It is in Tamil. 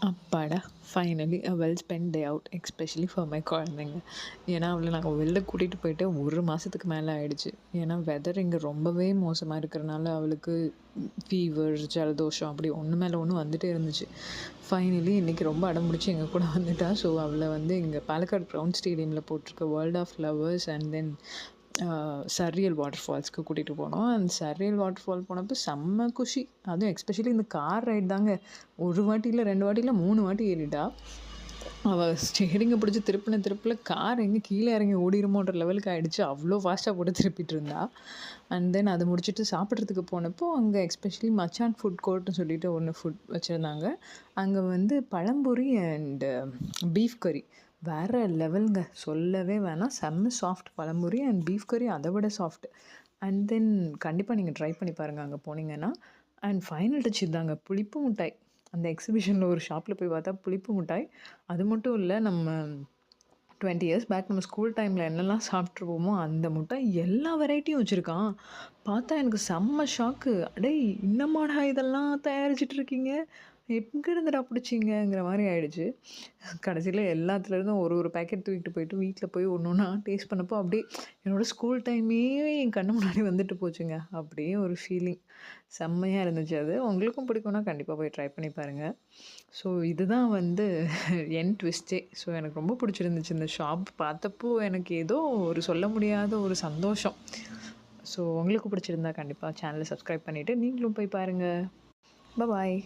அப்பாடா! Finally well spent day out especially for my குழந்தைங்க. ஏன்னா, அவள நாங்கள் வெளில கூட்டிகிட்டு போயிட்டு 1 மாதத்துக்கு மேலே ஆயிடுச்சு. ஏன்னா, வெதர் இங்கே ரொம்பவே மோசமாக இருக்கிறனால அவளுக்கு ஃபீவர், ஜலதோஷம் அப்படி ஒன்று மேலே ஒன்று வந்துட்டே இருந்துச்சு. ஃபைனலி இன்றைக்கி ரொம்ப அடம்பிடிச்சு எங்கள் கூட வந்துட்டா. ஸோ, அவளை வந்து இங்கே பாலக்காடு கிரவுண்ட் ஸ்டேடியமில் போட்டிருக்க world of flowers and then surreal water ஃபால்ஸ்க்கு கூட்டிகிட்டு போனோம். அந்த சர்ரியல் வாட்டர் ஃபால் போனப்போ செம்ம குஷி. அதுவும் எஸ்பெஷலி இந்த கார் ரைட் தாங்க. 1 வாட்டி இல்லை 2 வாட்டி இல்லை 3 வாட்டி ஏறிட்டா. அவள் ஸ்டேரிங்கை பிடிச்சி திருப்பில் கார் எங்கே கீழே இறங்கி ஓடிடுமோன்ற லெவலுக்கு ஆகிடுச்சு. அவ்வளோ ஃபாஸ்ட்டாக போட்டு திருப்பிட்டு இருந்தா. அண்ட் தென் அதை முடிச்சுட்டு சாப்பிட்றதுக்கு போனப்போ அங்கே எஸ்பெஷலி மச்சான் ஃபுட் கோர்ட்னு சொல்லிட்டு ஒன்று ஃபுட் வச்சுருந்தாங்க. அங்கே வந்து பழம்பொரி அண்டு பீஃப் கறி வேறு லெவலுங்க. சொல்லவே வேணாம். செம்ம சாஃப்ட் பழம்பொரி அண்ட் பீஃப் கறி அதை விட சாஃப்ட். அண்ட் தென் கண்டிப்பாக நீங்கள் ட்ரை பண்ணி பாருங்கள் அங்கே போனீங்கன்னா. அண்ட் ஃபைனல் டச் இதாங்க, புளிப்பு மிட்டாய். அந்த எக்ஸிபிஷனில் ஒரு ஷாப்பில் போய் பார்த்தா புளிப்பு மிட்டாய். அது மட்டும் இல்லை, நம்ம 20 இயர்ஸ் பேக் நம்ம ஸ்கூல் டைமில் என்னெல்லாம் சாப்பிட்ருப்போமோ அந்த மிட்டாய் எல்லா வெரைட்டியும் வச்சுருக்கான். பார்த்தா எனக்கு செம்ம ஷாக்கு. அடே இன்னமாடா இதெல்லாம் தயாரிச்சிட்டு இருக்கீங்க, எங்கேருந்துடா பிடிச்சிங்கங்கிற மாதிரி ஆயிடுச்சு. கடைசியில் எல்லாத்துலேருந்தும் ஒரு பேக்கெட் தூக்கிட்டு போயிட்டு வீட்டில் போய் ஒன்று ஒன்றா டேஸ்ட் பண்ணப்போ அப்படியே என்னோடய ஸ்கூல் டைமே என் கண்ணு முன்னாடி வந்துட்டு போச்சுங்க. அப்படியே ஒரு ஃபீலிங் செம்மையாக இருந்துச்சு. அது உங்களுக்கும் பிடிக்கும்னா கண்டிப்பாக போய் ட்ரை பண்ணி பாருங்கள். ஸோ இதுதான் வந்து என் ட்விஸ்ட்டே. ஸோ எனக்கு ரொம்ப பிடிச்சிருந்துச்சு இந்த ஷாப் பார்த்தப்போ. எனக்கு ஏதோ ஒரு சொல்ல முடியாத ஒரு சந்தோஷம். ஸோ உங்களுக்கு பிடிச்சிருந்தா கண்டிப்பாக சேனலை சப்ஸ்கிரைப் பண்ணிவிட்டு நீங்களும் போய் பாருங்கள். பாய்.